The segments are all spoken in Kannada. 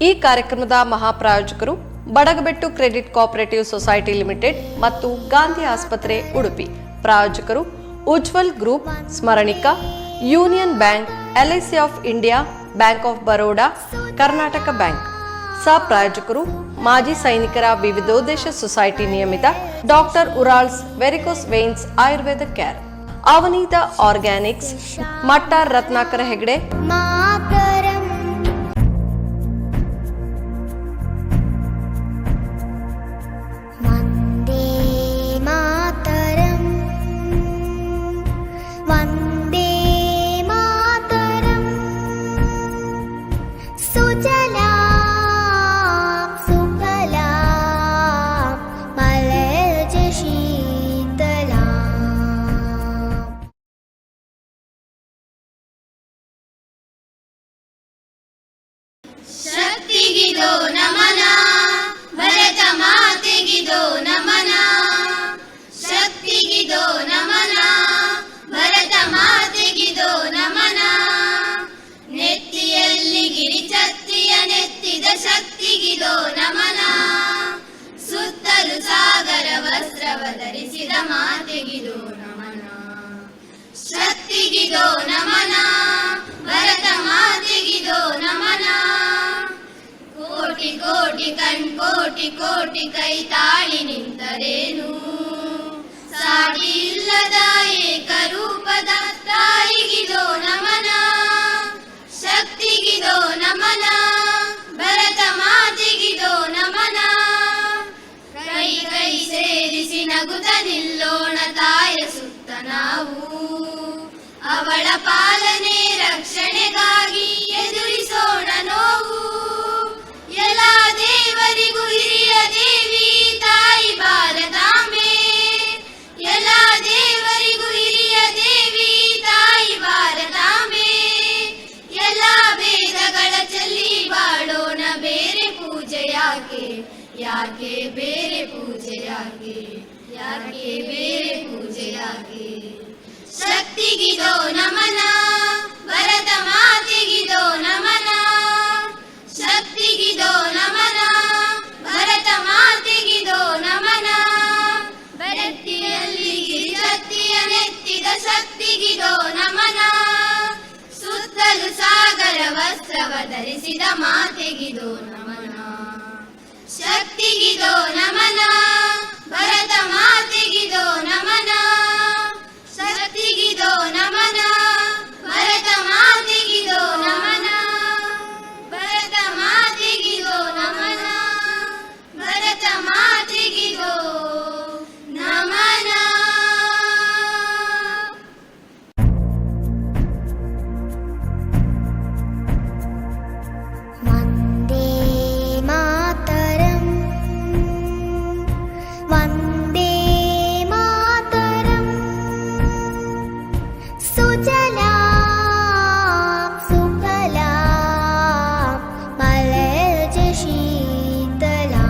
ಈ ಕಾರ್ಯಕ್ರಮದ ಮಹಾಪ್ರಾಯೋಜಕರು Badagabettu credit cooperative society limited ಮತ್ತು ಗಾಂಧಿ ಆಸ್ಪತ್ರೆ ಉಡುಪಿ. ಪ್ರಾಯೋಜಕರು Ujwal group, Smaranika, union bank, LIC of India, bank of Baroda, Karnataka bank. ಸಹಪ್ರಾಯೋಜಕರು ಮಾಜಿ ಸೈನಿಕರ ವಿವಿಧೋದ್ದೇಶ ಸೊಸೈಟಿ ನಿಯಮಿತ doctor Urals varicose veins Ayurveda care, Avaneeta organics, Mattar Ratnakara Hegde, ಶಕ್ತಿಗಿದೋ ನಮನ, ಭರತ ಮಾತೆಗಿದೋ ನಮನ. ಶಕ್ತಿಗಿದೋ ನಮನ, ಭರತ ಮಾತೆಗಿದೋ ನಮನ. ನೆತ್ತಿಯಲ್ಲಿ ಗಿರಿಛತ್ರಿಯ ನೆತ್ತಿದ ಶಕ್ತಿಗಿದೋ ನಮನ. ಸುತ್ತಲೂ ಸಾಗರ ವಸ್ತ್ರವ ಧರಿಸಿದ ಮಾತೆಗಿದೋ ನಮನ. ಶಕ್ತಿಗಿದೋ ನಮನ, ಭರತ ಮಾತೆಗಿದೋ ನಮನ. ಕೋಟಿ ಕೋಟಿ ಕೋಟಿ ಕೋಟಿ ಕೈ ತಾಳಿ ನಿಂತರೇನು, ಸಾಟಿ ಇಲ್ಲದ ಏಕರೂಪದ ತಾಯಿಗಿದೋ ನಮನ. ಶಕ್ತಿಗಿದೋ ನಮನ, ಭರತ ಮಾತೆಗಿದೋ ನಮನ. ಕೈ ಕೈ ಸೇರಿಸಿ ನಗುತ್ತ ನಿಲ್ಲೋಣ ತಾಯ ಸುತ್ತ ನಾವು. ಅವಳ ಪಾಲನೆ ರಕ್ಷಣೆಗಾಗಿ ಎದುರಿಸೋಣ ನೋವು. ಎಲ್ಲ ದೇವರಿಗೂ ಹಿರಿಯ ದೇವಿ ತಾಯಿ ಭಾರತಾಂಬೆ. ಎಲ್ಲ ದೇವರಿಗೂ ಹಿರಿಯ ದೇವಿ ತಾಯಿ ಭಾರತಾಂಬೆ. ಎಲ್ಲ ವೇದಗಳ ಚೆಲ್ಲಿ ಬಾಳೋಣ ಬೇರೆ ಪೂಜೆ ಯಾಕೆ, ಯಾಕೆ ಬೇರೆ ಪೂಜೆ ಯಾಕೆ, ಯಾಕೆ ಬೇರೆ ಪೂಜೆ ಯಾಕೆ. ಶಕ್ತಿಗಿದೋ ನಮನ, ಭರತ ಮಾತೆಗಿದೋ ನಮನ. ಶಕ್ತಿಗಿದೋ ನಮನ, ಭರತ ಮಾತೆಗಿದೋ ನಮನ. ಬೆಟ್ಟಿಯಲ್ಲಿ ಗಿರಿಛತ್ರಿಯ ನೆತ್ತಿದ ಶಕ್ತಿಗಿದೋ ನಮನ. ಸುತ್ತಲೂ ಸಾಗರ ವಸ್ತ್ರವ ಧರಿಸಿದ ಮಾತೆಗಿದೋ ನಮನ. ಶಕ್ತಿಗಿದೋ ನಮನ, ಭರತ ಮಾತೆಗಿದೋ ನಮನ. ಶಕ್ತಿಗಿದೋ ನಮನ, ಭರತ ಮಾತೆಗಿದೋ ನಮನ. ಭರತ ಮಾತೆಗಿದೋ ನಮನ, ಭರತ ಮಾತೆಗಿದೋ ನಮನ. ವಂದೇ ಮಾತರಂ, ವಂದೇ ಮಾತರಂ. ಸುಜಲಾ ಸುಫಲಾ ಮಲಯಜ ಶೀತಲಾ.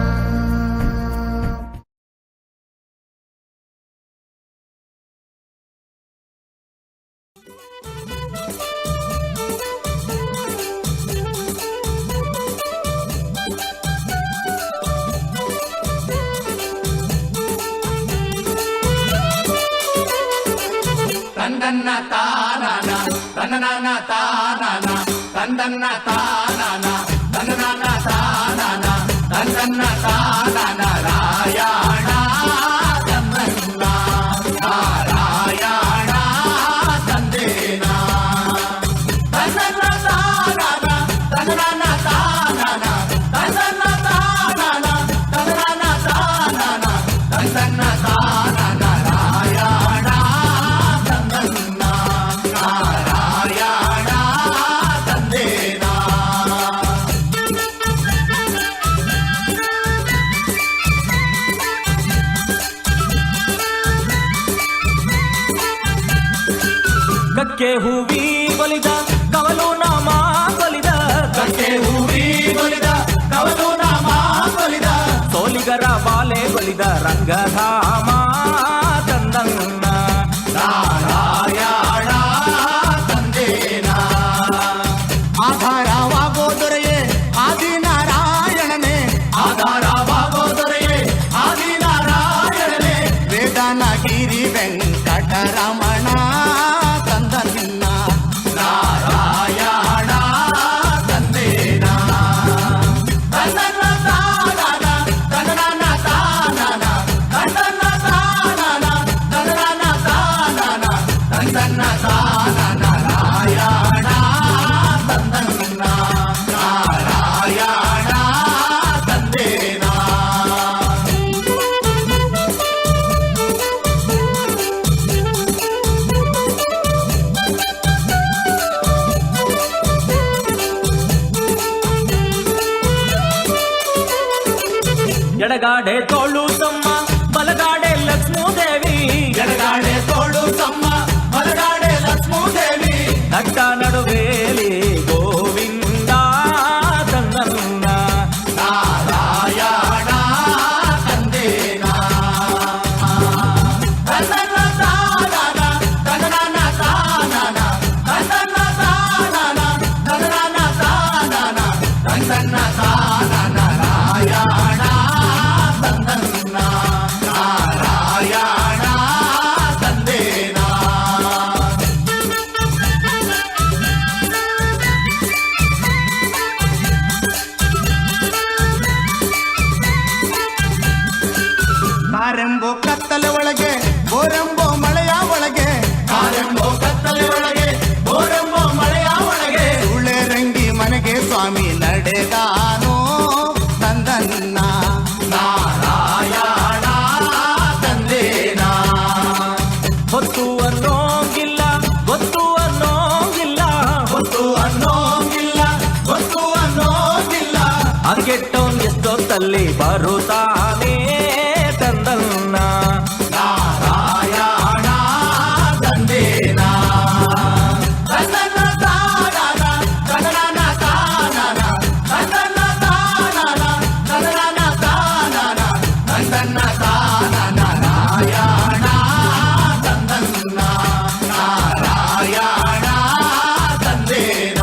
ತಂದನ್ನ ತಾನನ ತನನನ ತಾನನ ತಂದನ್ನ ತಾನನ ತನನನ ತಾನನ ತಂದನ್ನ ತಾನನ. ರಾಯಣ ತಂದನ್ನ ನಾರಾಯಣ ತಂದೇನ. ತಂದನ್ನ ತಾನನ ತನನನ ತಾನನ ತಂದನ್ನ ತಾನನ ತನನನ ತಾನನ ತಂದನ್ನ ತಾನನ. ರಾಯಣ ತಂದನ್ನ ನಾರಾಯಣ ತಂದೇನ. ಗಕ್ಕೆ ಹೂವಿ ಬಲಿದ ಕವಲು ನಾಮ ಬಲಿದ, ಗಕ್ಕೆ ಹೂವಿ ಬಲಿದ ಕವಲು ನಾಮ ಬಲಿದ. ಸೋಲಿಗರ ಬಾಲೆ ಬಲಿದ ರಂಗಧಾಮ ತಂದನ್ನ ನಾರಾಯಣ ತಂದೇನ. ಆಧಾರವಾಗೋ ದೊರೆಯೇ ಆದಿನಾರಾಯಣ ಎಡಗಾಡೆ ತೋಳು ತಮ್ಮ ಬಲಗಾಡೆ ಲಕ್ಷ್ಮೂದೇವಿ ಎಡಗಾಡೆ ತೋಳು ತಮ್ಮ ಬಲಗಾಡೆ ಲಕ್ಷ್ಮೂದೇವಿ ನಟ್ಟ ನಡುವೇಲಿ ಗೋವಿಂದ ತಂದನ್ನ ನಾರಾಯಣ ತಂದೇನ ತನ್ನನ್ನ ತಾನನ ತನ್ನನ ತಾನನ ತನ್ನನ್ನ ತಾನನ ತನ್ನನ ತಾನನ ತನ್ನನ್ನ ತಾನನ ನಾರಾಯಣ ತಂದನ್ನ ನಾರಾಯಣ ತಂದೇನ ಕಾರೆಂಬೋ ಕತ್ತಲೆ ಒಳಗೆ ಗೋರೆಂಬೋ ಮಳೆಯ ಒಳಗೆ ಕಾರೆಂಬೋ ಕತ್ತಲೆ ಒಳಗೆ ಗೋರೆಂಬೋ ಮಳೆಯ ಒಳಗೆ ಉಳೆ ರಂಗಿ ಮನೆಗೆ ಸ್ವಾಮಿ ನಡೆದಾನೋ ತಂದನ್ನ ನಾರಾಯಣ ತಂದೇನ ಹೊತ್ತು ಅನ್ನೋಂಗಿಲ್ಲ ಗೊತ್ತು ಅನ್ನೋಂಗಿಲ್ಲ ಗೊತ್ತು ಅನ್ನೋಂಗಿಲ್ಲ ಗೊತ್ತು ಅನ್ನೋಂಗಿಲ್ಲ ಹಂಗೆಟ್ಟವನ್ ಎಷ್ಟೊತ್ತಲ್ಲಿ ಬರುತ್ತಾನೆ ತಂದನ್ನ ನಾರಾಯಣ ತಂದೇನ ತನ್ನನ್ನ ತಾನನ ತನ್ನನ ತಾನನ ತನ್ನನ್ನ ತಾನನ ತನ್ನನ ತಾನನ ತನ್ನನ್ನ ತಾನನ ನಾರಾಯಣ ತಂದನ್ನ ನಾರಾಯಣ ತಂದೇನ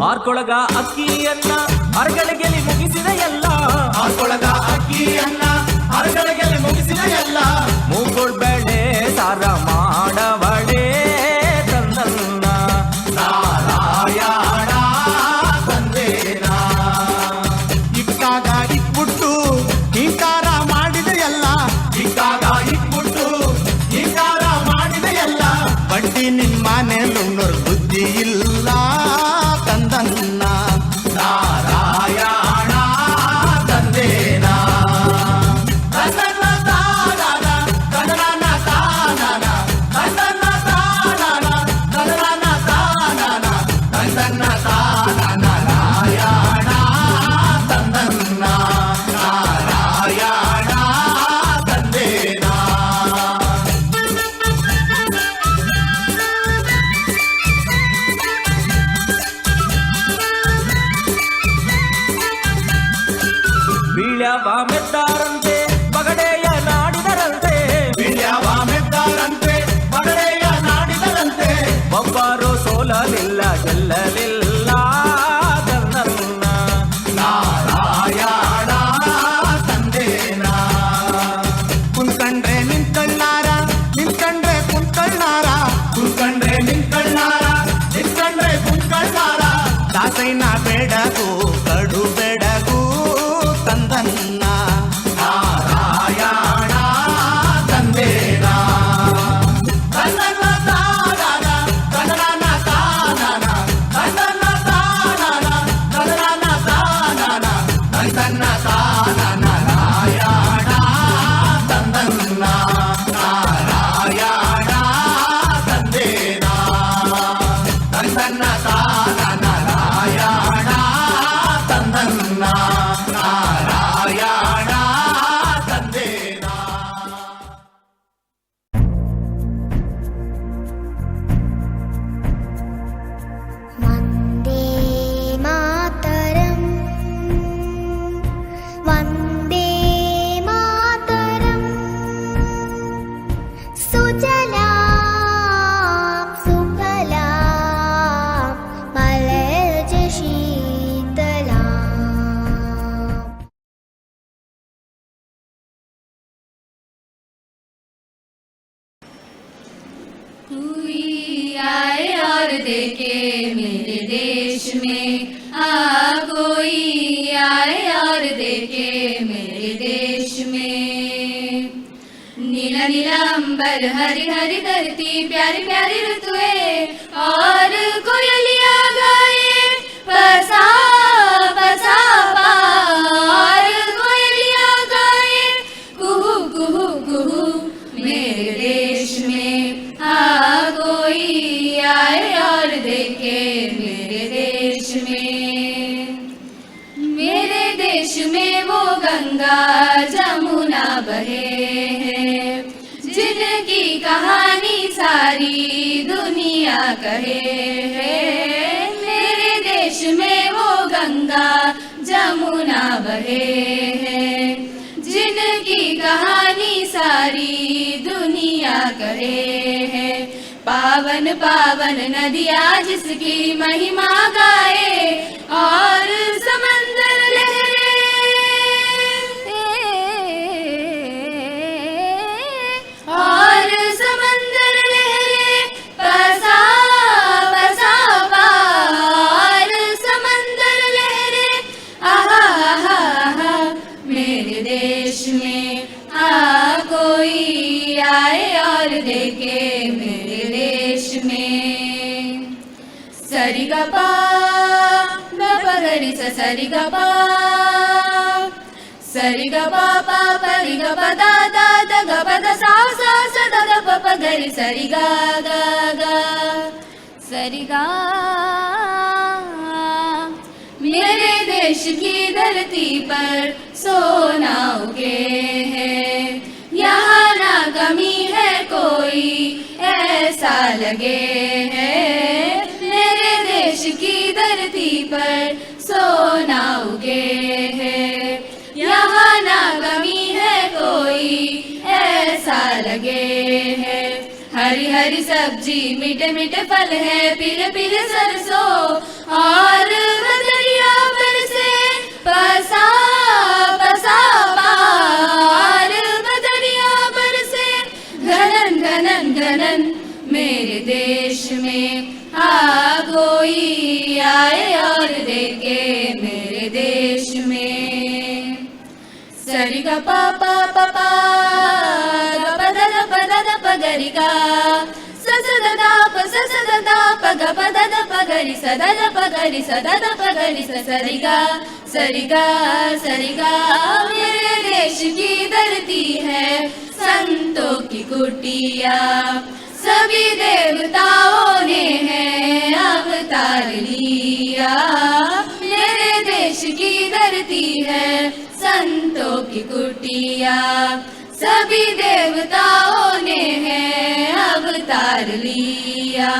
ಆರ್ಕೊಳಗ ಅಕ್ಕಿಯನ್ನ ಅರಗಳಿಗೆಲಿ ಮುಗಿಸಿದ ಎಲ್ಲ ಆಕೊಳಗ ಅಕ್ಕಿಯನ್ನ ಅರಗಳಿಗೆ ಮುಗಿಸಿದ ಎಲ್ಲ ಮೂಗೊಳ್ಬೇಳೆ ಸಾರ ಮಾಡಬಳೆ ತಂದನ್ನ ನಾರಾಯಣ ತಂದೇನ ಇಕ್ಕಾಗ ಇಕ್ಬಿಟ್ಟು ಹಿಂಕಾರ ಮಾಡಿದ ಎಲ್ಲ ಇಕ್ಕಾಗ ಇಕ್ಬಿಟ್ಟು ಹಿಂಕಾರ ಮಾಡಿದ ಎಲ್ಲ ಬಡ್ಡಿ ನಿಮ್ಮನೆ ನುಣ್ಣೋರ್ ಬುದ್ಧಿ ಇಲ್ಲ ತಂದನ್ನ ನಾರಾಯಣ ತಂದೇನ ತನ್ನನ್ನ ತಾನನ ತನ್ನನ ತಾನನ ತನ್ನನ್ನ ತಾನನ ತನ್ನನ ತಾನನ ತನ್ನನ್ನ ತಾನನ ನಾರಾಯಣ ತಂದನ್ನ ನಾರಾಯಣ ತಂದೇನ ಬೀಳ್ಯವ ಮೆದ್ದಾರಂತೆ ಪಗಡೆಯ ನಾಡಿದರಂತೆ ಬಿಳ್ಯವ ಮೆದ್ದಾರಂತೆ ಪಗಡೆಯ ನಾಡಿದರಂತೆ ಒಬ್ಬರು ಸೋಲಲಿಲ್ಲ ಗೆಲ್ಲಲಿಲ್ಲ ತಂದನ್ನ ನಾರಾಯಣ ತಂದೇನ ಕುಂತ್ಕಂಡ್ರೆ ನಿಂತ್ಕಳ್ಳಾರ ನಿಂತ್ಕಂಡ್ರೆ ಕುಂತ್ಕಳ್ಳಾರ ಕುಂತ್ಕಂಡ್ರೆ ನಿಂತ್ಕಳ್ಳಾರ ನಿಂತ್ಕಂಡ್ರೆ ಕುಂತ್ಕಳ್ಳಾರ ದಾಸೈನ ಬೆಡಗು ಕಡು ಬೆಡಗು ತಂದನ್ನ ನಾರಾಯಣ ತಂದೇನ ತನ್ನನ್ನ ತಾನನ ತನ್ನನ ತಾನನ ತನ್ನನ್ನ ತಾನನ ತನ್ನನ ತಾನನ ತನ್ನನ್ನ ತಾನನ ನಾರಾಯಣ ತಂದನ್ನ ನಾರಾಯಣ ತಂದೇನ ತನ್ನನ್ನ ತಾನನ ನಾರಾಯಣ ತಂದನ್ನ ನಾರಾಯಣ ತಂದೇನ वन्दे मातरम् वन्दे मातरम् सुजला सुफला मलयज शीतला कोई आए और देखे मेरे देश में कोई आए और देखे मेरे देश में नीला नीला अंबर हरी हरी धरती प्यारी प्यारी ऋतुएं और कोयलिया गाए पसा पसा पा और कोयलिया गाए देश में वो गंगा जमुना बहे हैं, जिनकी कहानी सारी दुनिया कहे है। मेरे देश में वो गंगा जमुना बहे हैं, जिनकी कहानी सारी दुनिया कहे है। पावन पावन नदियाँ जिसकी महिमा गाए और समंदर लहरे, और समंदर लहरे बसा बसा पार, समंदर लहरे आहा आहा आहा। मेरे देश में कोई आए और देखे मेरे देश में। सरिगपा गपगरि सरिगपा, सरिगपा पा परिगपा दा दा दा गप दा सा सा सा दा दा प प गरि सरिगा गा गा सरिगा। मेरे देश की धरती पर सोना उगे है, यहाँ ना कमी है कोई ऐसा लगे है। मेरे देश की धरती पर सोना उगे है, यहाँ ना कमी है कोई ऐसा लगे है। हरी हरी सब्जी मीठे मीठे फल है, पीले पीले सरसों और बदरिया बरसे पसा पसा पार, बदरिया बरसे घनन घनन घनन। मेरे देश में कोई आए और देखे मेरे देश में। सरिगा पा पा पा पा ग प द प द प गरि गा, स स द द प स स द द प ग प द द प गरि स द द प गरि स द द प गरि स सरिगा सरिगा सरिगा। मेरे देश की धरती है संतों की कुटिया, सभी देवताओं ने है अवतार लिया। मेरे देश की धरती है संतों की कुटिया, सभी देवताओं ने है अवतार लिया।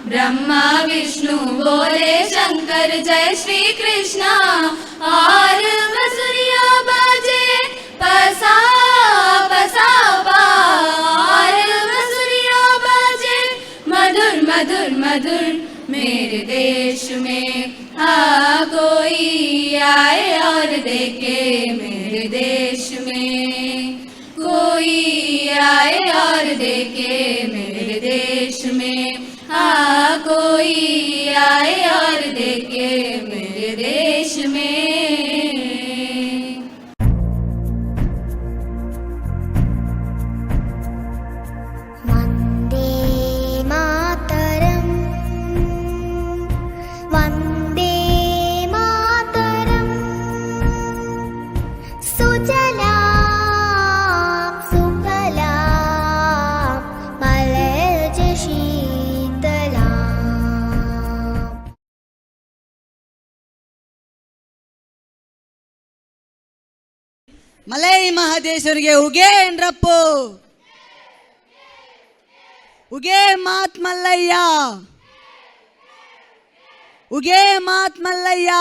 ब्रह्मा विष्णु बोले शंकर जय श्री कृष्णा, और बंसुरिया बाजे पसा पसा पार, बंसुरिया बाजे मधुर मधुर मधुर। मेरे देश में कोई आए और देखे मेरे देश में, कोई आए और देखे मेरे देश में। कोई आए और देखे मेरे देश में। वन्दे मातरम् वन्दे मातरम्। सुजला सुफला मलयज शीतला। ಮಲೈ ಮಹದೇಶ್ವರಿಗೆ ಉಗೆ ಎಂದ್ರಪ್ಪು, ಉಗೆ ಮಾತ್ ಮಲ್ಲಯ್ಯ, ಉಗೆ ಮಾತ್ ಮಲ್ಲಯ್ಯ.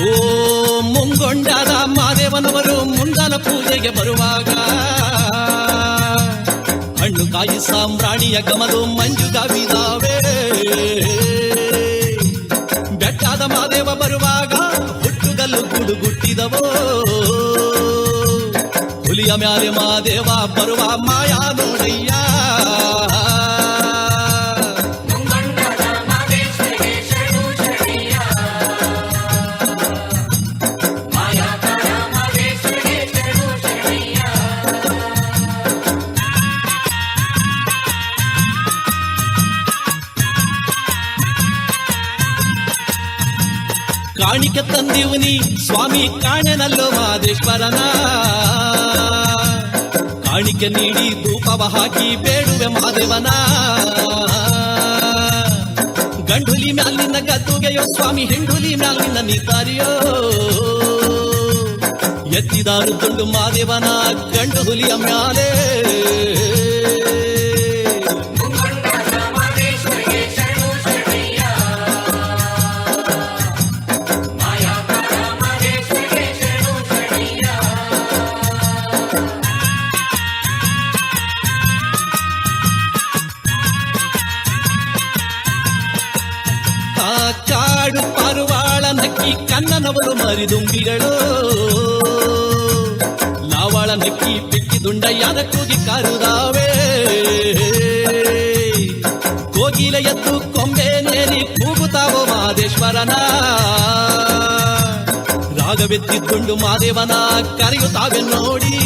ಓ ಮುಂಗೊಂಡಾದ ಮಾದೇವನವರು ಮುಂದಾನ ಪೂಜೆಗೆ ಬರುವಾಗ, ಹಣ್ಣು ಕಾಯಿ ಸಾಂಬ್ರಾಣಿಯ ಗಮದು ಮಂಜುಗವಿದಾವೆ. ಬೆಟ್ಟಾದ ಮಾದೇವ ಬರುವಾಗ ಹುಟ್ಟುಗಲ್ಲು ಗುಡುಗುಟ್ಟಿದವೋ, ಹುಲಿಯ ಮ್ಯಾಲೆ ಮಾದೇವ ಬರುವ ಮಾಯಾ ನೋಡಯ್ಯ. ಕಾಣಿಕೆ ತಂದಿವುನಿ ಸ್ವಾಮಿ ಕಾಣೆನಲ್ಲೋ ಮಾದೇಶ್ವರನ ಕಾಣಿಕೆ ನೀಡಿ ಧೂಪವ ಹಾಕಿ ಬೇಡುವೆ ಮಾದೇವನ ಗಂಡುಲಿ ಮ್ಯಾಲಿನ ಗದ್ದುಗೆಯೋ ಸ್ವಾಮಿ ಹೆಂಡುಲಿ ಮ್ಯಾಲಿನ ನೀತಾರಿಯೋ ಎತ್ತಿದಾರು ದುಂಡು ಮಾದೇವನ ಗಂಡು ಹುಲಿಯ ಮ್ಯಾಲೆ ಕಾಡು ಪಾರುವಾಳ ನಕ್ಕಿ ಕನ್ನನವಳು ಮರಿದುಂಬಿಗಳು ಲಾವಾಳ ನಕ್ಕಿ ಪಿಕ್ಕಿ ದುಂಡಯ್ಯನ ಕೂಗಿ ಕಾರುದಾವೆ ಕೋಗಿಲ ಎದ್ದು ಕೊಂಬೆ ನೇರಿ ಕೂಗುತ್ತಾವೋ ಮಾದೇಶ್ವರನ ರಾಗವೆತ್ತಿದ್ದುಂಡು ಮಾದೇವನ ಕರೆಯುತ್ತಾವೆ ನೋಡಿ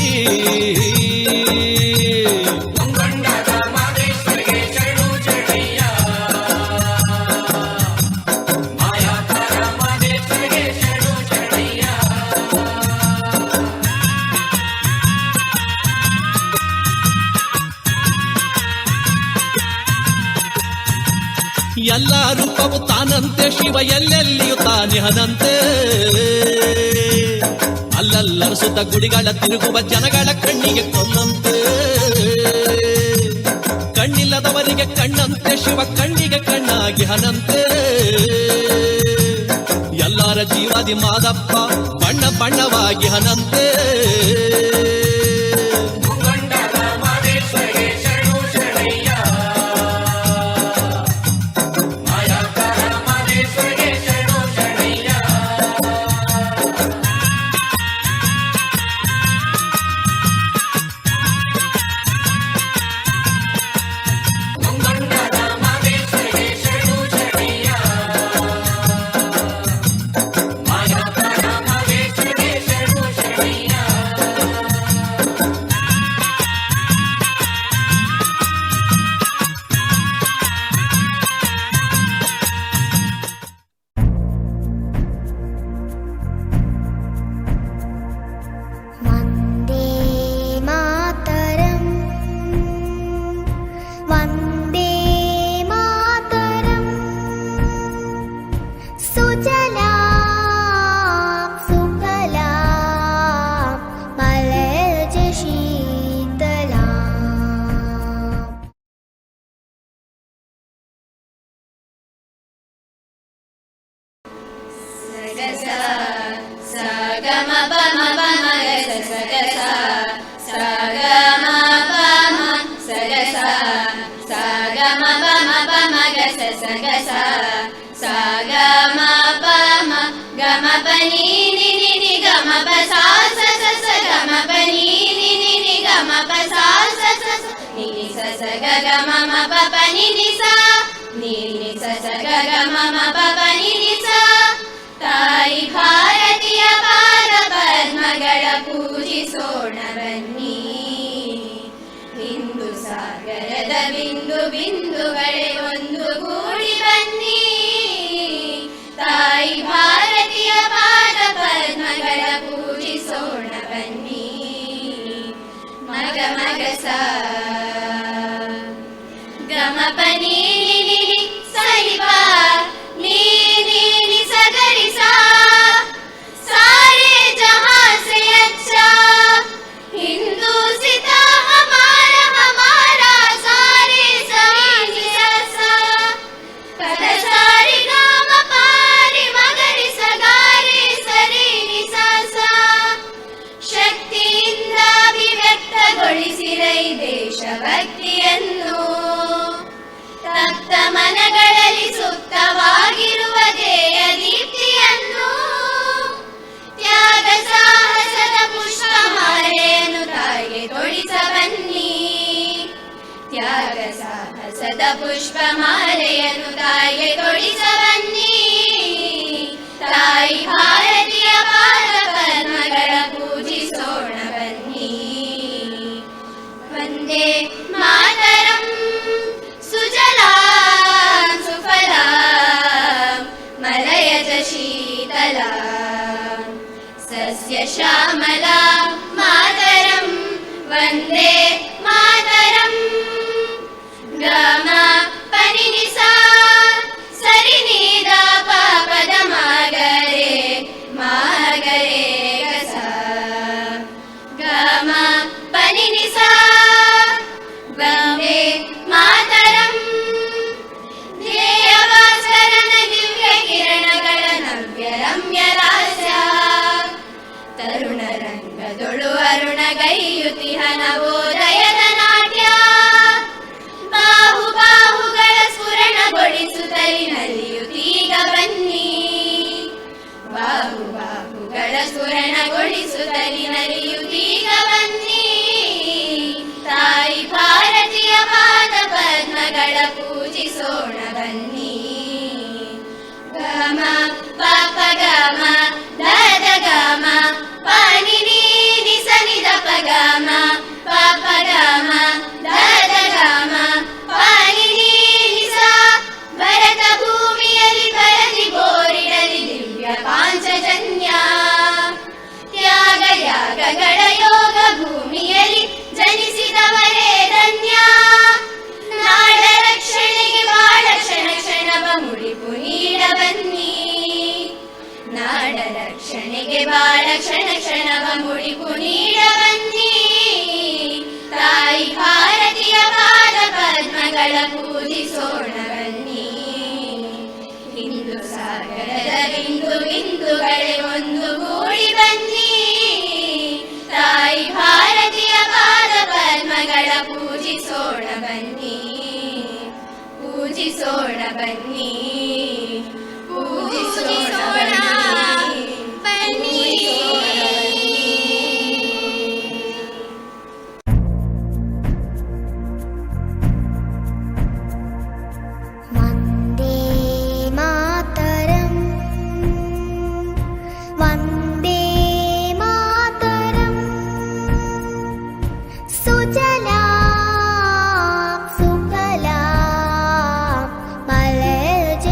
ಎಲ್ಲ ರೂಪವು ತಾನಂತೆ ಶಿವ ಎಲ್ಲೆಲ್ಲಿಯೂ ತಾನಿಹನಂತೆ ಅಲ್ಲಲ್ಲರಸುತ್ತ ಗುಡಿಗಳ ತಿರುಗುವ ಜನಗಳ ಕಣ್ಣಿಗೆ ಕೊಲ್ಲಂತೆ ಕಣ್ಣಿಲ್ಲದವರಿಗೆ ಕಣ್ಣಂತೆ ಶಿವ ಕಣ್ಣಿಗೆ ಕಣ್ಣಾಗಿ ಹನಂತೆ ಎಲ್ಲರ ಜೀವಾದಿ ಮಾದಪ್ಪ ಬಣ್ಣ ಬಣ್ಣವಾಗಿ ಹನಂತೆ ತಾಯಿ ಭಾರತೀಯ ಪಾದ ಪದ್ಮಗಳ ಪೂಜಿಸೋಣ ಬನ್ನಿ ಹಿಂದೂ ಸಾಗರದ ಬಿಂದು ಬಿಂದುಗಳೇ ಒಂದು ಗೂಡಿ ಬನ್ನಿ ತಾಯಿ ಭಾರತೀಯ ಪಾದ ಪದ್ಮಗಳ ಪೂಜಿಸೋಣ ಬನ್ನಿ ಮಗ ಮಗ ಸಾ ಗಮ ಪನಿ ಸರಿಬಾ ನೀ सगरी सा सारे जहां से अच्छा हिंदू सिता हमारा सारे सभी सा पद सारी गाम पारी मगरी सगारे सरी निसा ಶಕ್ತಿಯಿಂದ ಅಭಿವ್ಯಕ್ತಗೊಳಿಸಿರೈ ದೇಶಭಕ್ತಿಯನ್ನು ತಪ್ತ ಮನಗಳಲ್ಲಿ ಸುಪ್ತವಾಗಿರುವ ದೇಯ ದೀಪ್ತಿಯನ್ನು ತ್ಯಾಗ ಸಾಹಸದ ಪುಷ್ಪಮಾಲೆಯನ್ನು ತಾಯಿಗೆ ತೊಡಿಸ ಬನ್ನಿ ತ್ಯಾಗ ಸಾಹಸದ ಪುಷ್ಪಮಾಲೆಯನ್ನು ತಾಯಿಗೆ ತೊಡಿಸ ಬನ್ನಿ ತಾಯಿ ಭಾರತೀಯ ಪಾದ ಪದ್ಮಗಳ ಪೂಜಿಸೋಣ ಬನ್ನಿ ವಂದೇ ಮಾತರಂ ಸುಜಲಾಂ ಸುಫಲಾಂ ಮಲಯಜ ಶೀತಲಾಂ ಸುರಣಗೊಳಿಸುತ್ತಲಿ ನಲಿಯುತ್ತೀಗ ಬನ್ನಿ ಬಾಹುಗಳ ಸುರಣಗೊಳಿಸುತ್ತಲಿ ನಲಿಯುತ್ತೀಗ ಬನ್ನಿ ತಾಯಿ ಭಾರತೀಯ ಪಾದ ಪದ್ಮಗಳ ಪೂಜಿಸೋಣ ಬನ್ನಿ ಗಮ ಪಾಪ ಗಮ ದದ ಗಮ ಪಾನಿ ನೀನಿ ಸನಿದ ಪಗಮ ಪಾಪ ಗಮ ದದ ಗಮ ಪಾನಿ ನೀನಿ ಸ ಭರತ ಭೂಮಿಯಲ್ಲಿ ಬರದಿ ಬೋರಿಡಲಿ ದಿವ್ಯ ಪಾಂಚಜನ್ಯ ತ್ಯಾಗ ಯಾಗಗಳ ಯೋಗ ಭೂಮಿಯಲ್ಲಿ ಜನಿಸಿದವರೇ ಧನ್ಯ ನಾಡ ರಕ್ಷಣೆಗೆ ಬಾಳ ಕ್ಷಣ ಕ್ಷಣವ ಮುಡಿಪು ನೀಡ ಬನ್ನಿ ನಾಡ ರಕ್ಷಣೆಗೆ ಬಾಳ ಕ್ಷಣ ಕ್ಷಣವ ಮುಡಿಪು ನೀಡ ಬನ್ನಿ ತಾಯಿ ಭಾರತೀಯ ಪಾದ ಪದ್ಮಗಳ ಪೂಜಿಸೋಣ ಬನ್ನಿ ಹಿಂದೂ ಸಾಗರದ ಬಿಂದು ಬಿಂದುಗಳೇ ಒಂದು ಗೂಡಿ ಬನ್ನಿ ತಾಯಿ ಭಾರತೀಯ ಪಾದ ಪದ್ಮಗಳ ಪೂಜಿಸೋಣ ಬನ್ನಿ ಪೂಜಿಸೋಣ ಬನ್ನಿ ಪೂಜಿಸೋಣ ಬನ್ನಿ ವಂದೇ ಮಾತರಂ ವಂದೇ ಮಾತರಂ ಸುಜಲಾಂ ಸುಫಲಾಂ ಮಲಯಜ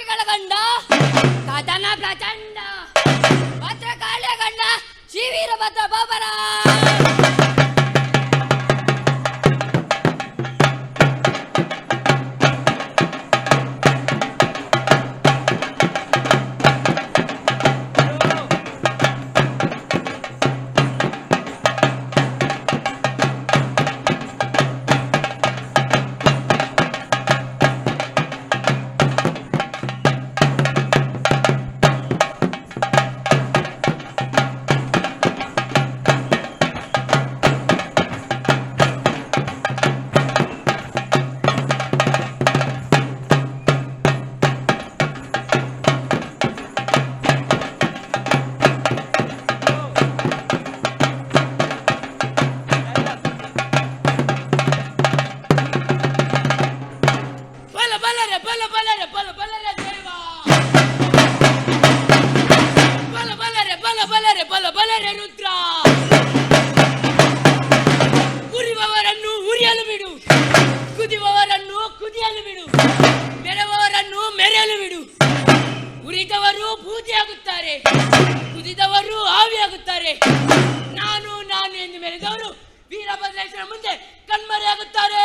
ಪಾಪಿಗಳ ಗಂಡ ಕದನ ಪ್ರಚಂಡ ಭದ್ರಕಾಳಿಯ ಗಂಡ ಶಿವೀರಭದ್ರ ಬಾಬರ. ರುದ್ರ ಉರಿಯುವವರನ್ನು ಉರಿಯಲು ಬಿಡು, ಕುದಿಯುವವರನ್ನು ಕುದಿಯಲು ಬಿಡು, ಮೆರೆಯುವವರನ್ನು ಮೆರೆಯಲು ಬಿಡು. ಉರಿದವರು ಬೂದಿಯಾಗುತ್ತಾರೆ, ಕುದಿದವರು ಆವಿಯಾಗುತ್ತಾರೆ. ನಾನು ನಾನು ಎಂದು ಮೆರೆದವರು ವೀರಭದ್ರೇಶ್ವರ ಮುಂದೆ ಕಣ್ಮರೆಯಾಗುತ್ತಾರೆ.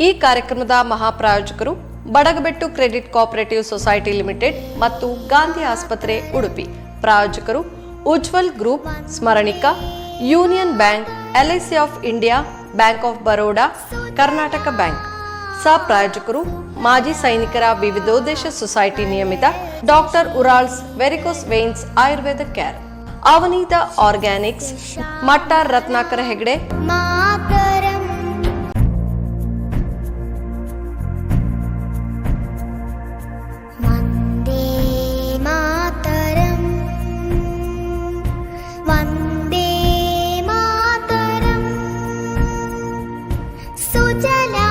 ಈ ಕಾರ್ಯಕ್ರಮದ ಮಹಾಪ್ರಾಯೋಜಕರು Badagabettu credit cooperative society limited ಮತ್ತು ಗಾಂಧಿ ಆಸ್ಪತ್ರೆ ಉಡುಪಿ. ಪ್ರಾಯೋಜಕರು Ujwal group, Smaranika, union bank, LIC of India, bank of Baroda, Karnataka bank. ಸಹಪ್ರಾಯೋಜಕರು ಮಾಜಿ ಸೈನಿಕರ ವಿವಿಧೋದ್ದೇಶ ಸೊಸೈಟಿ ನಿಯಮಿತ doctor Urals varicose veins Ayurveda care, Avaneeta organics, Mattar Ratnakara Hegde, ಮಾತರಂ ವಂದೇ ಮಾತರಂ ವಂದೇ ಮಾತರಂ ಸುಜಲಾ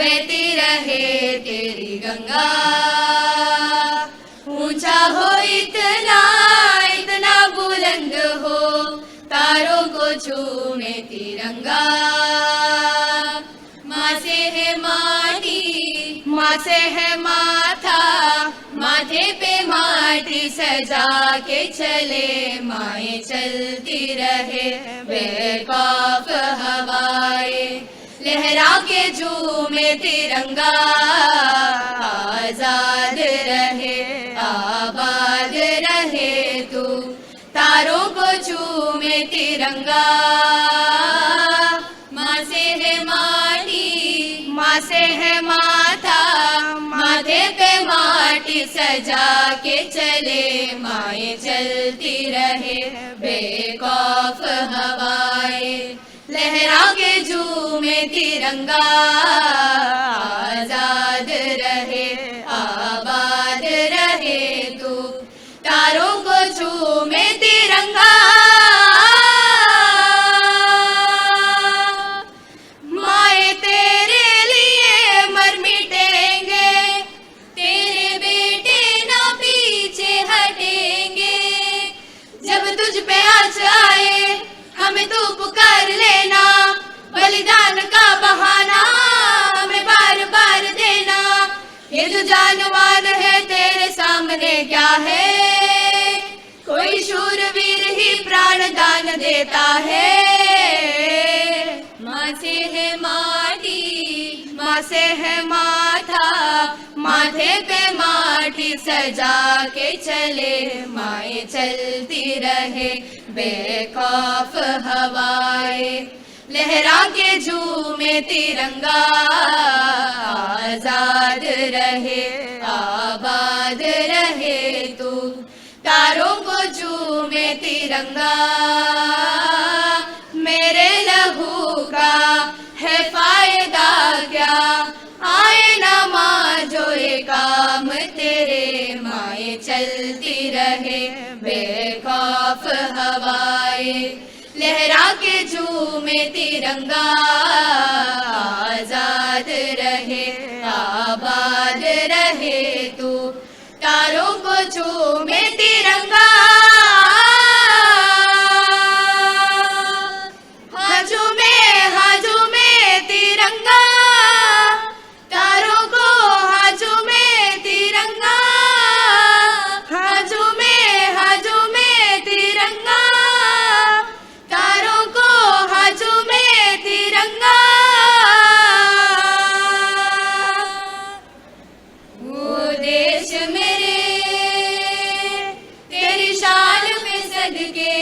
बहती रहे तेरी गंगा। ऊंचा हो इतना इतना बुलंद हो, तारों को छूमे तिरंगा। माँ से है माटी, माँ से है माथा, माथे पे माटी सजा के चले माए चलती रहे बेखौफ हवाएं। लहरा के झूमे तिरंगा, आजाद रहे आबाद रहे तू। तारों को झूमे तिरंगा। माँ से है माटी, माँ से है माथा, माथे पे माटी सजा के चले माए चलती रहे बेखौफ हवाएं। लहरा के झूमे तिरंगा, आजाद रहे आबाद रहे तू। तारों को झूमे तिरंगा। माए तेरे लिए मर मिटेंगे, तेरे बेटे ना पीछे हटेंगे। जब तुझ पे आज आए हमें तू पुकार लेना, बलिदान का बहाना हमें बार बार देना। ये जो जानवान है तेरे सामने क्या है, कोई शूरवीर ही प्राण दान देता है। माँ से है माटी, माँ से है माथा, माथे पे माटी सजा के चले माए चलती रहे बेखौफ हवाएं। लहरा के झूमे तिरंगा, आजाद रहे आबाद रहे तू। तारों को झूमे तिरंगा। मेरे लहू का है फायदा क्या, आए ना माँ जो ये काम तेरे माए चलती रहे बेखौफ हवाएं। लहरा के झूमे तिरंगा, आजाद रहे आबाद रहे तू। तारों को झूमे तिरंगा। हाँ झूमे तिरंगा, तारों को हाँ झूमे तिरंगा। हाँ झूमे तिरंगा, तारों को हाँ झूमे तिरंगा। वो देश मेरे तेरी शान पे सदके,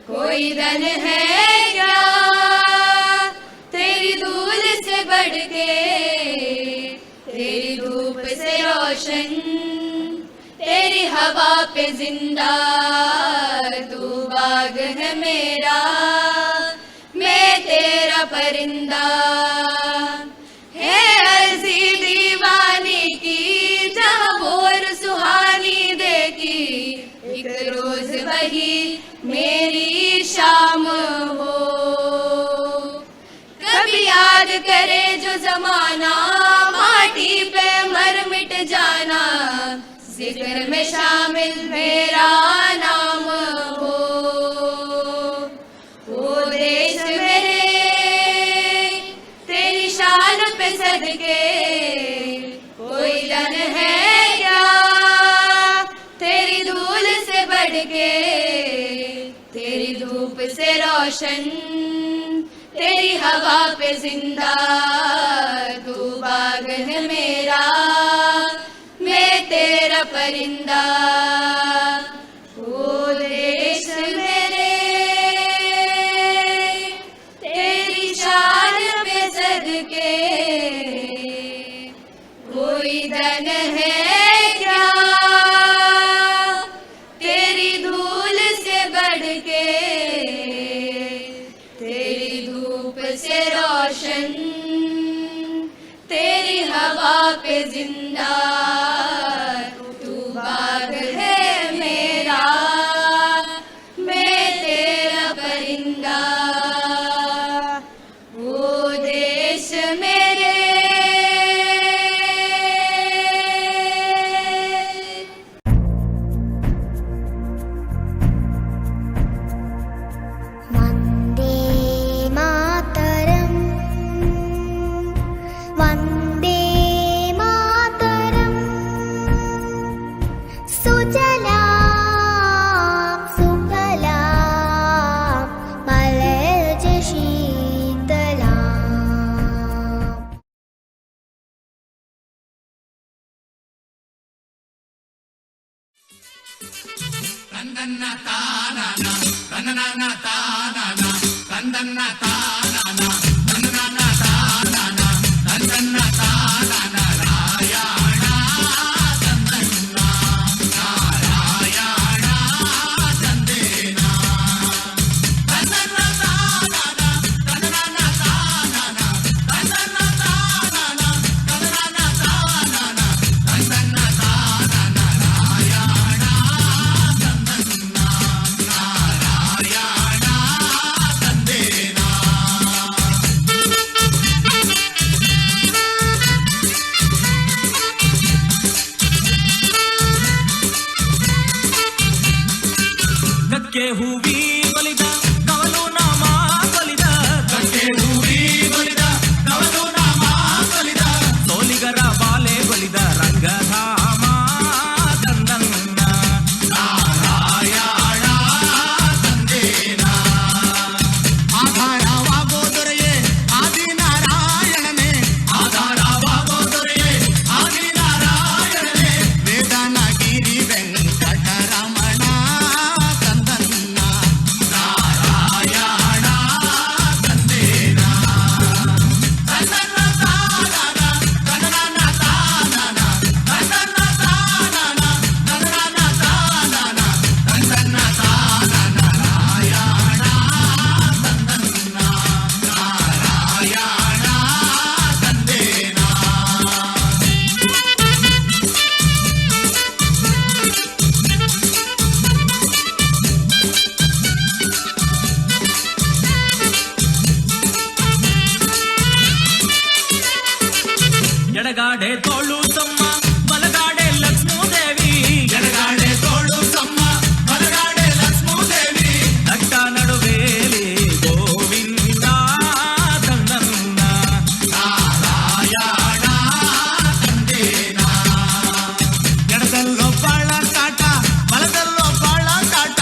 कोई धन है क्या तेरी धूल से बढ़ के। तेरी धूप से रोशन, तेरी हवा पे जिंदा, तू बाग है मेरा, मैं तेरा परिंदा। है अर्जी दीवानी की जहाँ बोर सुहानी देखी, एक रोज वही मेरी शाम हो। कभी याद करे जो जमाना, माटी पे मर मिट जाना, जिक्र में शामिल मेरा नाम हो। वो देश मेरे तेरी शान पे सदके, कोई धन है क्या तेरी धूल से बढ़ के। तेरी धूप से रोशन, तेरी हवा पे जिंदा, तू बाग है मेरा, मैं तेरा परिंदा। वो देश मेरे तेरी शान पे सदके, कोई धन है क्या तेरी धूल से बढ़ के। तेरी धूप से रोशन, तेरी हवा पे जिंदा, तू बाग है मेरा, मैं तेरा परिंदा। वो देश मेरे ಗಕ್ಕೆ ಹೂವಿ ಒಲಿದ ಕವಲು ನಾಮ ಕೊಲಿದ ಗಕ್ಕೆ ಹೂವಿ ಒಲಿದ ಕವಲು ನಾಮ ಕೊಲಿದ ಸೋಲಿಗರ ಬಾಲೆ ಒಲಿದ ರಂಗಧಾಮ ತಂದನ್ನ ನಾರಾಯಣ ತಂದೇನ ಆಧಾರವಾಗೋ ದೊರೆಯೇ ಆದಿನಾರಾಯಣನೇ ಆಧಾರವಾಗೋ ದೊರೆಯೇ ಆದಿನಾರಾಯಣನೇ ವೇದನಗಿರಿ ವೆಂಕಟರಮಣ ತಂದನ್ನ ನಾರಾಯಣ ತಂದೇನ ತನ್ನನ್ನ ತಾನನ ತನ್ನನ್ನ ತಾನನ ತನ್ನನ್ನ ತಾನನ ತನ್ನನ್ನ ತಾನನ ತನ್ನನ್ನ ತಾನನ ನಾರಾಯಣ ತಂದನ್ನ ನಾರಾಯಣ ತಂದೇನ ಎಡಗಾಡೆ ತೋಳು ತಮ್ಮ ಬಲಗಾಡೆ ಲಕ್ಷ್ಮೀದೇವಿ ಎಡಗಾಡೆ ತೋಳು ತಮ್ಮ ಬಲಗಾಡೆ ಲಕ್ಷ್ಮೀದೇವಿ ದಟ್ಟ ನಡುವೇಲಿ ಗೋವಿಂದ ತಂದನ್ನ ನಾರಾಯಣ ತಂದೇನ ಎಡದಲ್ಲೊಬ್ಬಳ ಕಾಟ ಬಲದಲ್ಲೊಬ್ಬಳ ಕಾಟ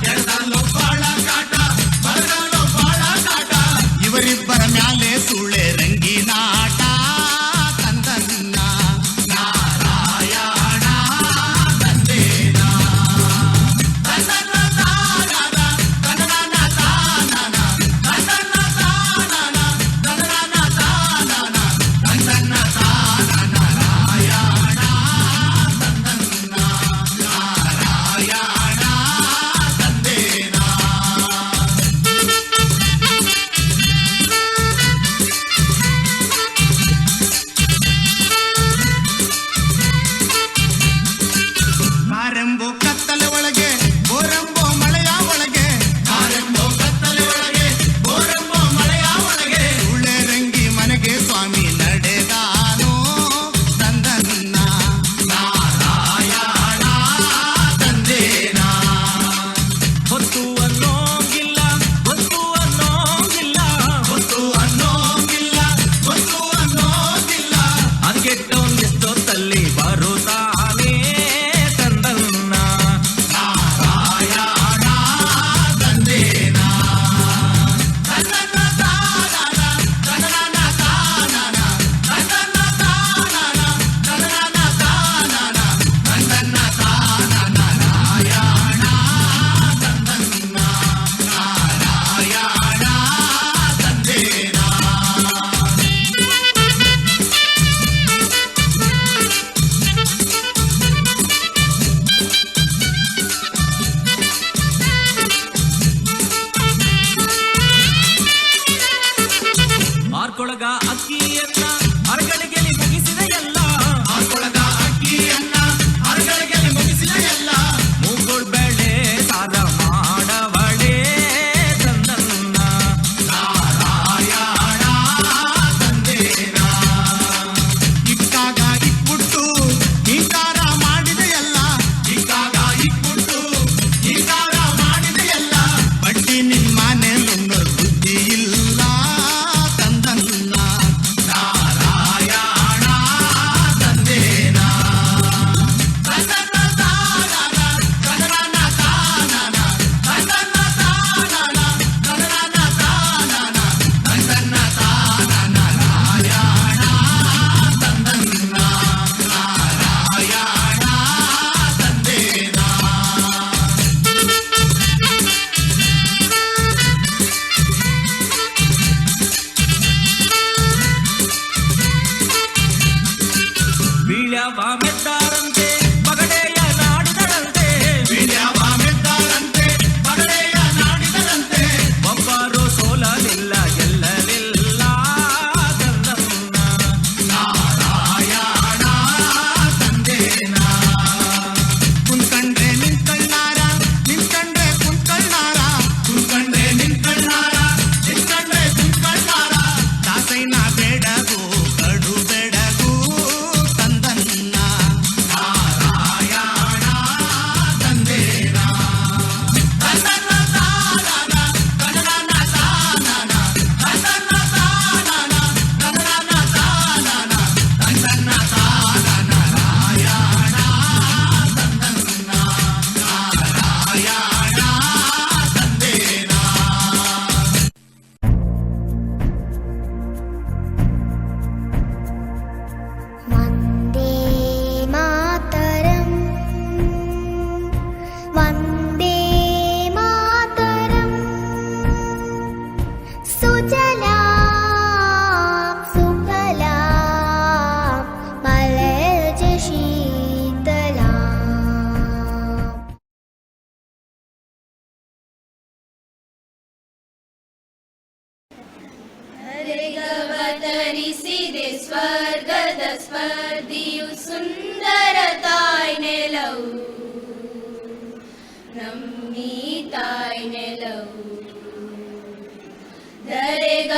ಎಡದಲ್ಲೊಬ್ಬಳ ಕಾಟ ಬಲದಲ್ಲೊಬ್ಬಳ ಕಾಟ ಇವರಿಬ್ಬರ ಮ್ಯಾಲೆ ಸುಳೆ ರಂಗಿನಾಟ ತಂದನ್ನ ನಾರಾಯಣ ವೀರ್ಯಾವ ಮೆದ್ದಾರಂತೆ ಪಗಡೆಯ ನಾಡಿದರಂತೆ ವೀರ್ಯಾವ ಮೆದ್ದಾರಂತೆ ಪಗಡೆಯ ನಾಡಿದರಂತೆ ಒಬ್ಬರು ಸೋಲಲಿಲ್ಲ ಗೆಲ್ಲಲಿಲ್ಲ ಗಂಗಮ್ಮ ನಾರಾಯಣ ತಂದೇನ ಕುಂತ್ಕಂಡ್ರೆ ನಿಂತ್ಕಣ್ಣಾರ ನಿಂತ್ಕಂಡ್ರೆ ಕುಂತ್ಕಣ್ಣಾರ ಕುಂತ್ಕಂಡ್ರೆ ನಿಂತ್ಕಣ್ಣಾರ ನಿಂತ್ಕಂಡ್ರೆ ಕುಂತ್ಕಣ್ಣಾರ ದಾಸೈನ ಬೆಡಗು ಕಡು ಬೆಡಗು ತಂದನ್ನ ನಾರಾಯಣ ತಂದೇನ ತಂದನ್ನ ತಾನನ ಕನ್ನಡನ ತಾನನ ತಂದನ್ನ ತಾನನ ಕನ್ನಡನ ತಾನನ ತಂದನ್ನ ತಾನನ ನಾರಾಯಣ ತಂದನ್ನ ನಾರಾಯಣ ತಂದೇನ वन्दे मातरम् वन्दे मातरम् सुजला सुफला मलयज शीतला ರೇಗವತರಿಸಿದೆ ಸ್ವರ್ಗದ ಸ್ಪರ್ಧಿಯು ಸುಂದರ ತಾಯ್ ನೆಲವು ನಮ್ಮಿ ತಾಯ್ ನೆಲವು ಧರೆಗವತರಿಸಿದೆ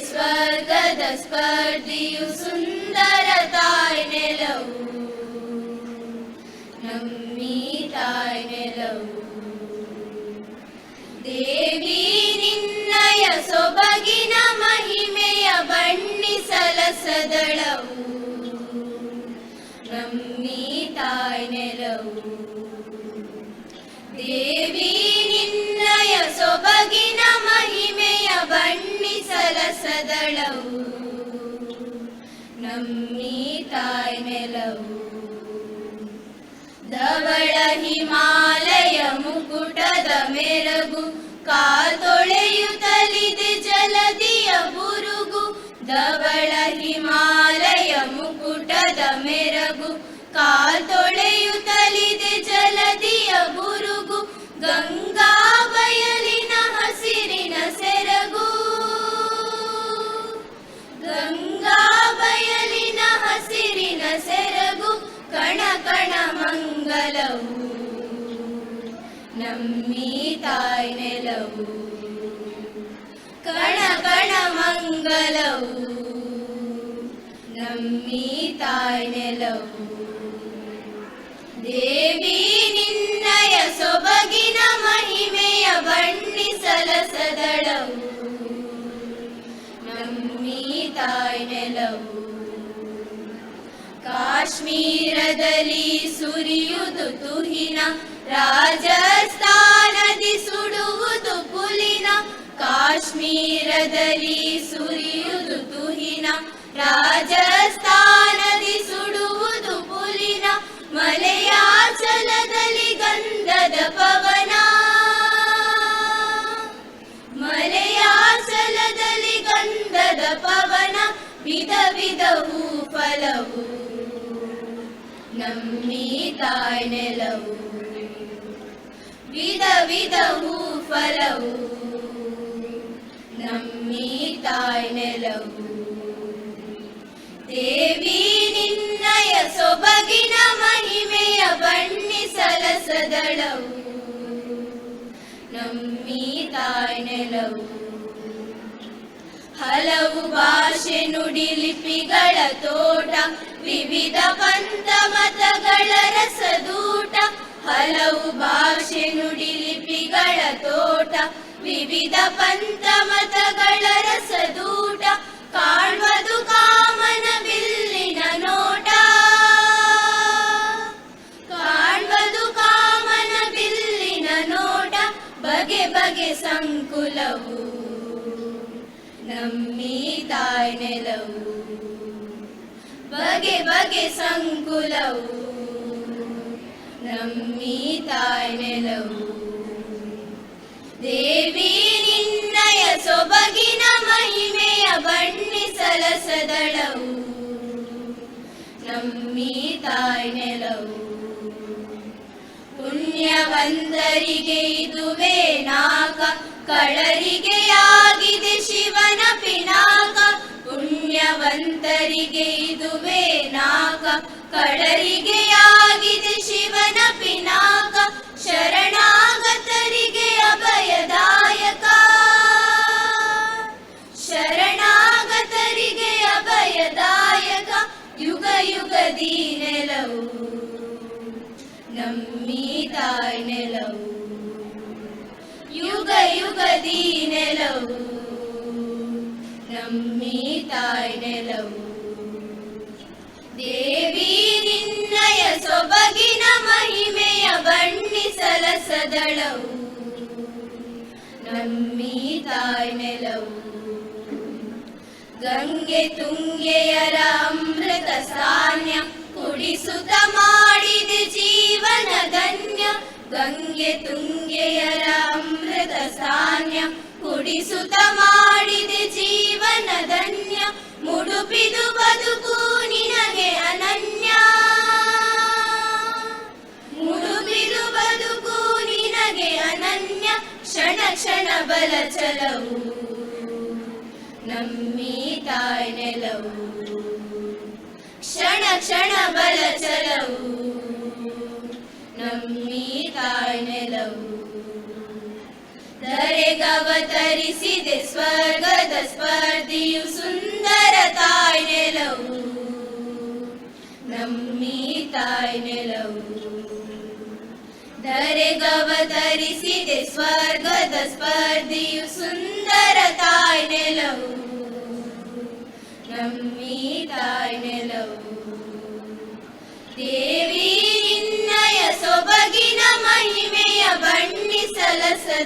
ಸ್ವರ್ಗದ ಸ್ಪರ್ಧಿಯು ಸುಂದರ ತಾಯ್ ನೆಲವು ನಮ್ಮಿ ತಾಯ್ ನೆಲವು ದೇವಿ ನಿನ್ನಯ ಸೊಬಗಿನ ಮಹಿಮೆಯ ಬಣ್ಣಿಸಲಸದಳವು ನಮ್ಮಿ ತಾಯ್ ನೆಲವು ದೇವಿ ನಿನ್ನಯ ಸೊಬಗಿನ ಮಹಿಮೆಯ ಬಣ್ಣಿಸಲಸದಳವು ನಮ್ಮಿ ತಾಯ್ ನೆಲವು ಧವಳ ಹಿಮಾಲಯ ಮುಕುಟದ ಮೆರಗು ಕಾತೊಳೆಯುತ್ತಲಿದೆ ಜಲದಿಯ ಬುರುಗು ಧವಳ ಹಿಮಾಲಯ ಮುಕುಟದ ಮೆರಗು ಕಾತೊಳೆಯುತ್ತಲಿದೆ ಜಲದಿಯ ಬುರುಗು ಗಂಗಾ ಬಯಲಿನ ಹಸಿರಿನ ಸೆರಗು ಗಂಗಾ ಬಯಲಿನ ಹಸಿರಿನ ಸೆರಗು ಕಣ ಕಣ ಮಂಗಲವು ನಮ್ಮಿ ತಾಯ್ ನೆಲವು ಕಣ ಕಣ ಮಂಗಲವು ನಮ್ಮಿ ತಾಯ್ ನೆಲವು ದೇವಿ ನಿನ್ನಯ ಸೊಬಗಿನ ಮಹಿಮೆಯ ಬಣ್ಣಿಸಲಸದಳವು ನಮ್ಮಿ ತಾಯ್ ನೆಲವು ಕಾಶ್ಮೀರದಲ್ಲಿ ಸುರಿಯುವುದು ತುಹಿನ ರಾಜಸ್ಥಾನದಿ ಸುಡುವುದು ಪುಲಿನ ಕಾಶ್ಮೀರದಲ್ಲಿ ಸುರಿಯುವುದು ತುಹಿನ ರಾಜಸ್ಥಾನದಿ ಸುಡುವುದು ಪುಲಿನ ಮಲಯಾಚಲದಲ್ಲಿ ಗಂಧದ ಪವನ ಮಲಯಾಚಲದಲ್ಲಿ ಗಂಧದ ಪವನ ವಿಧ ವಿಧ ಹೂ ಫಲವು ನಮ್ಮಿ ತಾಯ್ ನೆಲವು ವಿಧ ವಿಧ ಹೂ ಫಲವು ನಮ್ಮಿ ತಾಯ್ ನೆಲವು ದೇವಿ ನಿನ್ನಯ ಸೊಬಗಿನ ಮಹಿಮೆಯ ಬಣ್ಣಿಸಲಸದಳವು ನಮ್ಮಿ ತಾಯ್ ನೆಲವು ಹಲವು ಭಾಷೆ ನುಡಿ ಲಿಪಿಗಳ ತೋಟ ವಿವಿಧ ಪಂಥ ಮತಗಳ ರಸದೂಟ ಹಲವು ಭಾಷೆ ನುಡಿ ಲಿಪಿಗಳ ತೋಟ ವಿವಿಧ ಪಂಥ ಮತಗಳ ರಸದೂಟ ಕಾಣ್ವದು ಕಾಮನ ಬಿಲ್ಲಿನ ನೋಟ ಕಾಣ್ವದು ಕಾಮನ ಬಿಲ್ಲಿನ ನೋಟ ಬಗೆ ಬಗೆ ಸಂಕುಲವು ನಮ್ಮಿ ತಾಯ್ ನೆಲವು ಬಗೆ ಬಗೆ ಸಂಕುಲವು ನಮ್ಮಿ ತಾಯ್ ನೆಲವು ದೇವಿ ನಿನ್ನಯ ಸೊಬಗಿನ ಮಹಿಮೆಯ ಬಣ್ಣಿಸಲಸದಳವು ಪುಣ್ಯವಂತರಿಗೆ ಇದುವೇ ನಾಕ, ಕಳರಿಗೆಯಾಗಿದೆ ಶಿವನ ಪಿನಾಕ. ಪುಣ್ಯವಂತರಿಗೆ ಇದುವೇ ನಾಕ, ಕಳರಿಗೆಯಾಗಿದೆ ಶಿವನ ಪಿನಾಕ. ಶರಣಾಗತರಿಗೆ ಅಭಯದಾಯಕ, ಶರಣಾಗತರಿಗೆ ಅಭಯದಾಯಕ. ಯುಗ ಯುಗದಿ ನೆಲವು ನಮ್ಮಿ ತಾಯಿ ನೆಲವು, ಯುಗ ಯುಗದಿ ನೆಲವು ನಮ್ಮಿ ತಾಯಿ ನೆಲವು. ದೇವಿ ನಿನ್ನಯ ಸೊಬಗಿನ ಮಹಿಮೆಯ ಬಣ್ಣಿಸಲಸದಳವು ನಮ್ಮಿ ತಾಯಿ ನೆಲವು. ಗಂಗೆ ತುಂಗೆಯರ ಅಮೃತ ಸಾನ್ಯ ಕುಡಿಸುತ್ತ ಮಾಡಿದೆ ಜೀವನ ಧನ್ಯ. ಗಂಗೆ ತುಂಗೆಯರ ಅಮೃತ ಸಾನ್ಯ ಕುಡಿಸುತ್ತ ಮಾಡಿದೆ ಜೀವನ ಧನ್ಯ. ಮುಡುಪಿದು ಬದುಕು ನಿನಗೆ ಅನನ್ಯ, ಮುಡುಪಿದು ಬದುಕು ನಿನಗೆ ಅನನ್ಯ. ಕ್ಷಣ ಕ್ಷಣ ಬಲ ಚಲವು ನಮ್ಮಿ ತಾಯಿ ನೆಲವು, ಕ್ಷಣ ಕ್ಷಣ ಬಲ ಚಲವು ನಮ್ಮಿ ತಾಯಿ ನೆಲವು. ಧರೆಗವತರಿಸಿದೆ ಸ್ವರ್ಗದ ಸ್ಪರ್ಧಿಯು ಸುಂದರ ತಾಯಿ ನೆಲವು ನಮ್ಮಿ ತಾಯಿ ನೆಲವು. ಧರೆಗವತರಿಸಿದೆ ಸ್ವರ್ಗದ ಸ್ಪರ್ಧಿಯು ಸುಂದರ ತಾಯಿ ನೆಲವು ನಮ್ಮಿ ತಾಯಿ ನೆಲವು. ದೇವಿ ನಿನ್ನಯ ಸೊಬಗಿನ ಮಹಿಮೆಯ ಬಣ್ಣಿಸಲಸದಳವು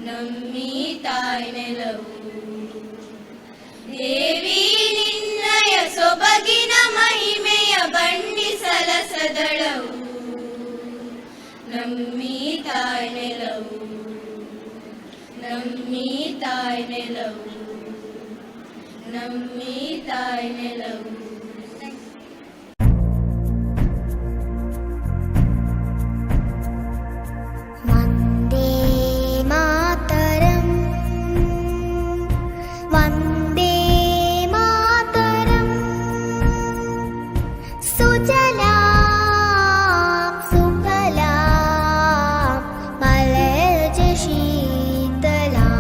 ನಮ್ಮಿ ತಾಯಿ ನೆಲವು. ದೇವಿ ನಿನ್ನಯ ಸೊಬಗಿನ ಮಹಿಮೆಯ ಬಣ್ಣಿಸಲಸದಳವು ನಮ್ಮಿ ತಾಯಿ ನೆಲವು, ನಮ್ಮಿ ತಾಯಿ ನೆಲವು, ನಮ್ಮಿ ತಾಯಿ ನೆಲವು. ವಂದೇ ಮಾತರಂ, ವಂದೇ ಮಾತರಂ. ಸುಜಲಾಂ ಸುಫಲಾಂ ಮಲಯಜ ಶೀತಲಾಂ.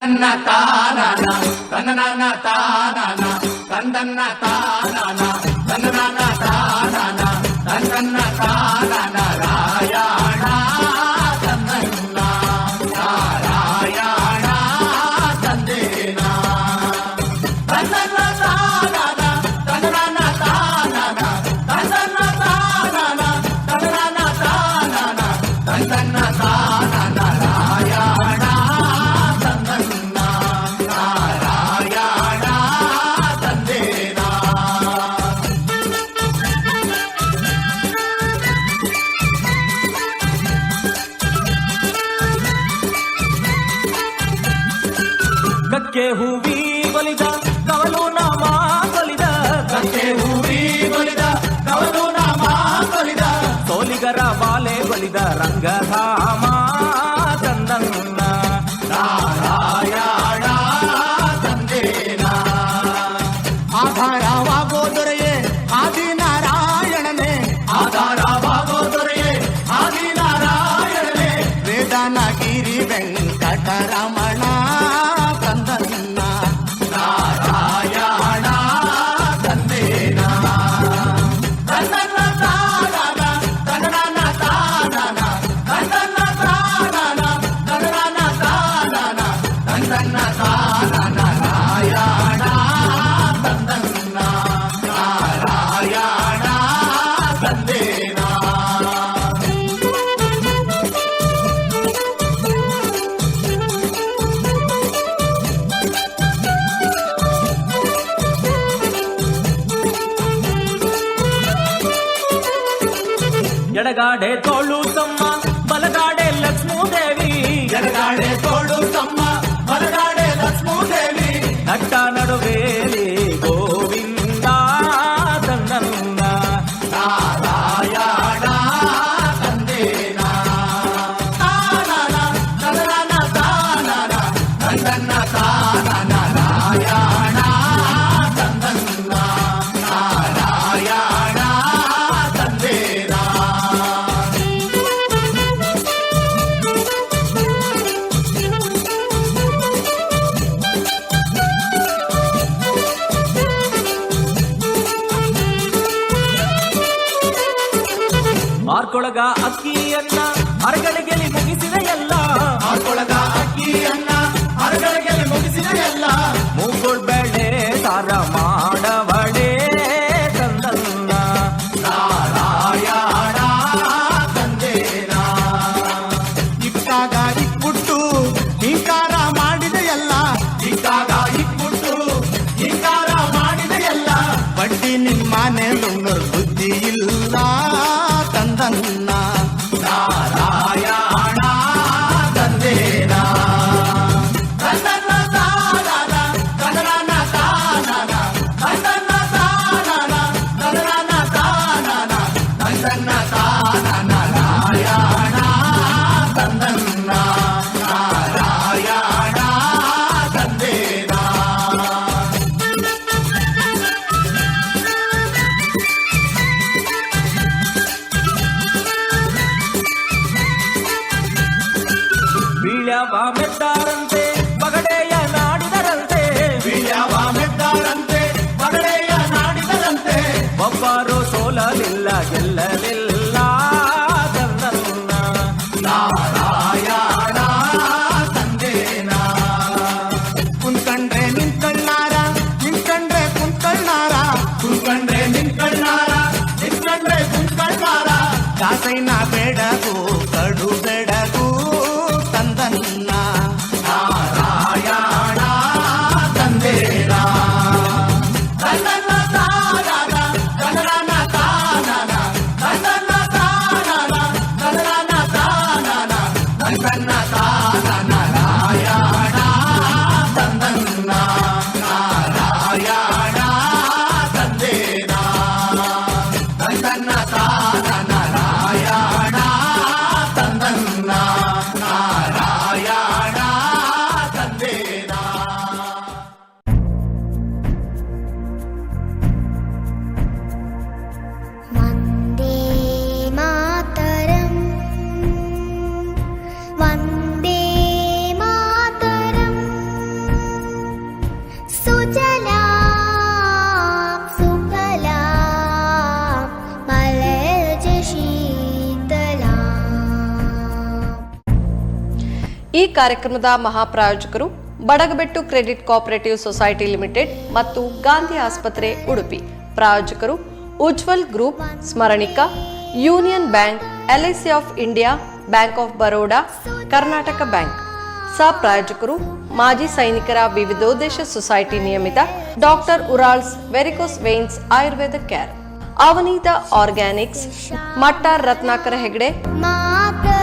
ತನ್ನ ತಾನನ ತನ್ನನ ತಾನನ ತಂದನ್ನ ತಾನನ ತನ್ನನ ತಾನನ ತನ್ನನ್ನ ತಾನನ. ರಾಯಣ ತನ್ನನ್ನ ನಾರಾಯಣ ತಂದೇನ. ತನ್ನನ್ನ ತಾನನ ತನ್ನನ ತಾನನ ತನ್ನನ್ನ ತಾನನ ತನ್ನನ ತಾನನ ತನ್ನನ್ನ ತಾನನ. ರಾಯಣ ತನ್ನನ್ನ ನಾರಾಯಣ ತಂದೇನ. ಗಕ್ಕೆ ಹೂವಿ ಬಲಿದ ಕವಲು ನಾಮ ಬಲಿದ, ಕಕ್ಕೆ ಹೂವಿ ಬಲಿದ ಕವಲು ನಾಮ ಬಲಿದ. ಸೋಲಿಗರ ಬಾಲೆ ಬಲಿದ ರಂಗಧಾಮ ತಂದನ್ನ. ನಾರಾಯಣ ತಂದೇನ. ಆಧಾರವಾಗೋ ದೊರೆಯೇ ಆದಿನಾರಾಯಣನೇ, ಆಧಾರವಾಗೋ ದೊರೆಯೇ ಆದಿನಾರಾಯಣನೇ. ವೇದನಗಿರಿ ವೆಂಕಟರಮಣ ತಂದನ್ನ. ನಾರಾಯಣ ತಂದೇನ. ತನ್ನನ್ನ ತಾನನ ತನ್ನನ ತಾನನ ತನ್ನನ್ನ ತಾನನ ತನ್ನನ ತಾನನ ತನ್ನನ್ನ ತಾನನ. ರಾಯಣ ತಂದನ್ನ ನಾರಾಯಣ ತಂದೇನ. ಎಡಗಾಡೆ ತೋಳು ತಮ್ಮ ಬಲಗಾಡೆ ಲಕ್ಷ್ಮೂದೇವಿ, ಎಡಗಾಡೆ ತೋಳು ತಮ್ಮ ಬಲಗಾಡೆ ಲಕ್ಷ್ಮೂದೇವಿ. ನಟ್ಟ ನಡು ಆರ್ಕೊಳಗ ಅಕ್ಕಿಯನ್ನ ಅರಗಳಿಗೆಲಿ ಮುಗಿಸಿದ ಎಲ್ಲ ಆರ್ಕೊಳಗ ಅಕ್ಕಿಯನ್ನ ಅರಗಳಿಗೆ ಮುಗಿಸಿದ ಎಲ್ಲ ಮೂಗೋಳ್ ಬೆಳೆ ಸಾರ ಮಾಡಬಡೆ ತಂದನ್ನ ನಾರಾಯಣ ತಂದೇನ ಇಕ್ಕಾಗ ಇಕ್ಬಿಟ್ಟು ಹಿಂಕಾರ ಮಾಡಿದ ಎಲ್ಲ ಇಕ್ಕಾಗ ಇಕ್ಬಿಟ್ಟು ಹಿಂಕಾರ ಮಾಡಿದ ಎಲ್ಲ ಬಡ್ಡಿ ನಿಮ್ಮನೆ ಲುಂಗರ್ ಬುದ್ಧಿ ಇಲ್ಲ ತಂದನ್ನ ನಾರಾಯಣ ತಂದೇನ ತಂದನ್ನ ತಾನನ ತಂದನ ತಾನನ ತಂದನ್ನ ತಾನನ ತಂದನ ತಾನನ ತಂದನ್ನ ತಾನನ ನಾರಾಯಣ ತಂದನ್ನ ನಾರಾಯಣ ತಂದೇನ ಬೀಳ್ಯವ ಮೆದ್ದಾರಂತೆ ಬಗಡೆಯ ನಾಡಿದರಂತೆ ಬೀಳ್ಯವ ಮೆದ್ದಾರಂತೆ ಪಗಡೆಯ ನಾಡಿದರಂತೆ ಒಬ್ಬರು ಸೋಲಲಿಲ್ಲ ಗೆಲ್ಲಲಿಲ್ಲ ತಂದನ್ನ ನಾರಾಯಣ ತಂದೇನ ಕುಂತ್ಕಂಡ್ರೆ ನಿಂತ್ಕಣ್ಣಾರ ನಿಂತ್ಕಂಡ್ರೆ ಕುಂತ್ಕಣ್ಣಾರ ಕುಂತ್ಕಂಡ್ರೆ ನಿಂತ್ಕಣ್ಣಾರ ನಿಂತ್ಕಂಡ್ರೆ ಕುಂತ್ಕಣ್ಣಾರ ಕಾಸೈನ ಬೇಡಗು ಕಡು ಬೇಡಗು ತಂದನ್ನ ನಾರಾಯಣ ತಂದೇನ ತಂದನ್ನ ತಾನನ ತಂದನ ತಾನನ ತಂದನ್ನ ತಾನನ ತಂದನ ತಾನನ ತಂದನ್ನ ತಾನನ ನಾರಾಯಣ ತಂದನ್ನ ನಾರಾಯಣ ತಂದೇನ ತಂದನ್ನ ತಾನನ ನಾರಾಯಣ ತಂದನ್ನ ನಾರಾಯಣ ತಂದೇನ वन्दे मातरम् वन्दे मातरम् सुजला सुफला मलयज शीतला ಈ ಕಾರ್ಯಕ್ರಮದ ಮಹಾಪ್ರಾಯೋಜಕರು Badagabettu credit cooperative society limited ಮತ್ತು ಗಾಂಧಿ ಆಸ್ಪತ್ರೆ ಉಡುಪಿ. ಪ್ರಾಯೋಜಕರು Ujwal group, Smaranika, union bank, LIC of India, bank of Baroda, Karnataka bank. ಸಹಪ್ರಾಯೋಜಕರು ಮಾಜಿ ಸೈನಿಕರ ವಿವಿಧೋದ್ದೇಶ ಸೊಸೈಟಿ ನಿಯಮಿತ doctor Urals varicose veins Ayurveda care, Avaneeta organics, Matta Ratnakara Hegde, मातरम्